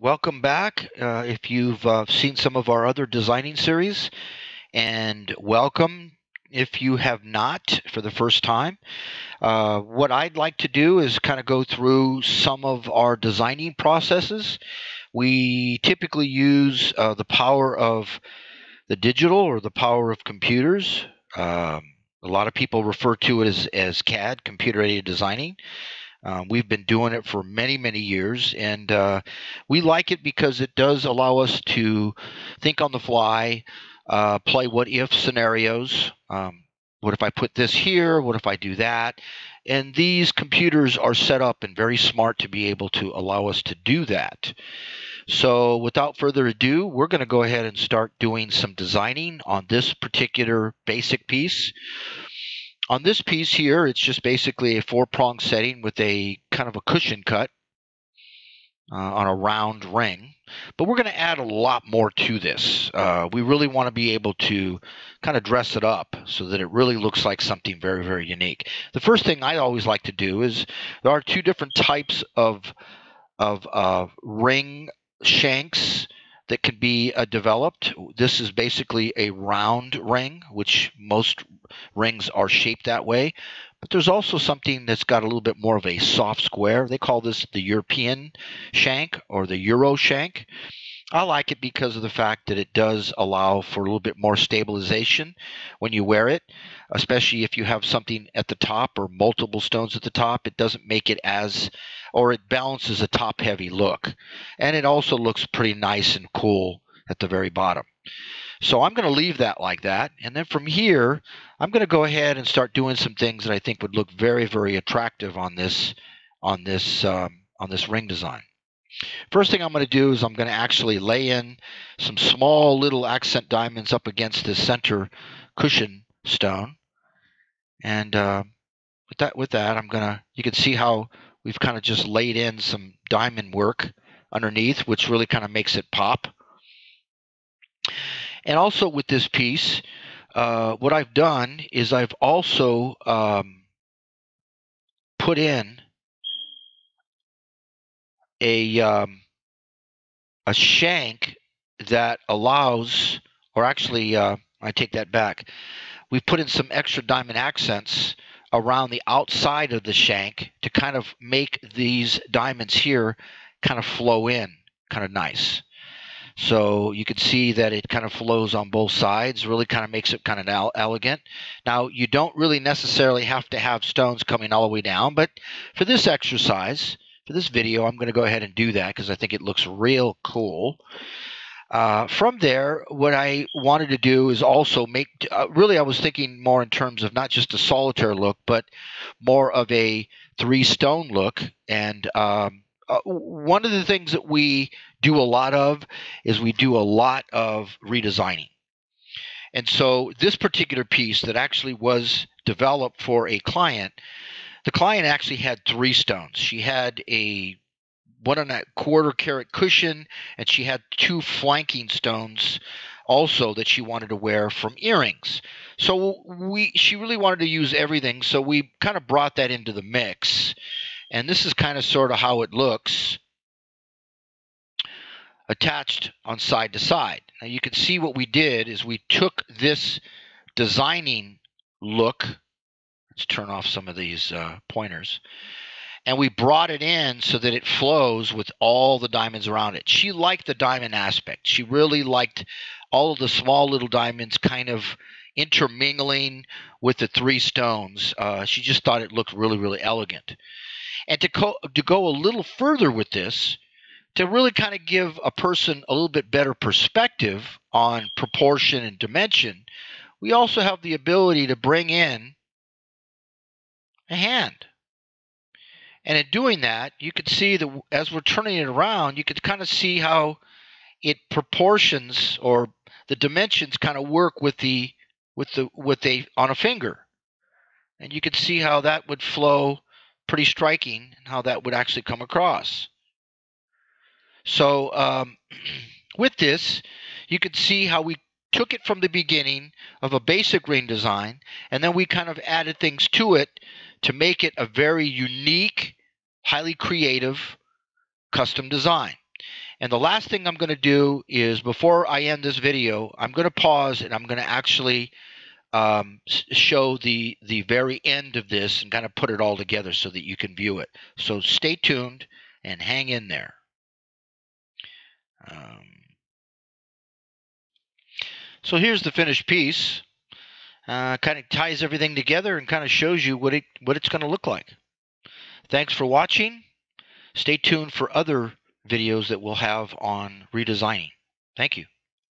Welcome back. If you've seen some of our other designing series, and welcome if you have not for the first time. What I'd like to do is kind of go through some of our designing processes. We typically use the power of the digital or the power of computers. A lot of people refer to it as CAD, computer-aided designing. We've been doing it for many, many years, and we like it because it does allow us to think on the fly, play what-if scenarios. What if I put this here? What if I do that? And these computers are set up and very smart to be able to allow us to do that. So without further ado, we're going to go ahead and start doing some designing on this particular basic piece. On this piece here, it's just basically a four-prong setting with a kind of a cushion cut on a round ring. But we're going to add a lot more to this. We really want to be able to kind of dress it up so that it really looks like something very, very unique. The first thing I always like to do is there are two different types of ring shanks that can be developed. This is basically a round ring, which most rings are shaped that way. But there's also something that's got a little bit more of a soft square. They call this the European shank or the Euro shank. I like it because of the fact that it does allow for a little bit more stabilization when you wear it, especially if you have something at the top or multiple stones at the top. It doesn't make it or it balances a top-heavy look. And it also looks pretty nice and cool at the very bottom. So I'm going to leave that like that. And then from here, I'm going to go ahead and start doing some things that I think would look very, very attractive on this ring design. First thing I'm going to do is I'm going to actually lay in some small little accent diamonds up against the center cushion stone. And with that, you can see how we've kind of just laid in some diamond work underneath, which really kind of makes it pop. And also with this piece, what I've done is I've also put in a shank that allows, or actually, I take that back. We've put in some extra diamond accents around the outside of the shank to kind of make these diamonds here kind of flow in kind of nice. So you can see that it kind of flows on both sides, really kind of makes it kind of elegant. Now, you don't really necessarily have to have stones coming all the way down, but for this exercise, for this video, I'm going to go ahead and do that because I think it looks real cool. From there, what I wanted to do is also make, really I was thinking more in terms of not just a solitaire look, but more of a three-stone look. And one of the things that we do a lot of is we do a lot of redesigning. And so this particular piece that actually was developed for a client, the client actually had three stones. She had a 1¼ carat cushion, and she had two flanking stones also that she wanted to wear from earrings. So she really wanted to use everything, so we kind of brought that into the mix. And this is kind of sort of how it looks attached on side to side. Now you can see what we did is we took this designing look. Let's turn off some of these pointers. And we brought it in so that it flows with all the diamonds around it. She liked the diamond aspect. She really liked all of the small little diamonds kind of intermingling with the three stones. She just thought it looked really, really elegant. And to go a little further with this, to really kind of give a person a little bit better perspective on proportion and dimension, we also have the ability to bring in a hand. And in doing that, you can see that as we're turning it around, you can kind of see how it proportions or the dimensions kind of work with on a finger. And you can see how that would flow pretty striking and how that would actually come across. So with this, you can see how we took it from the beginning of a basic ring design, and then we kind of added things to it to make it a very unique, highly creative custom design. And the last thing I'm going to do is, before I end this video, I'm going to pause and I'm going to actually show the very end of this and kind of put it all together so that you can view it. So stay tuned and hang in there. So here's the finished piece. Kind of ties everything together and kind of shows you what it's going to look like. Thanks for watching. Stay tuned for other videos that we'll have on redesigning. Thank you.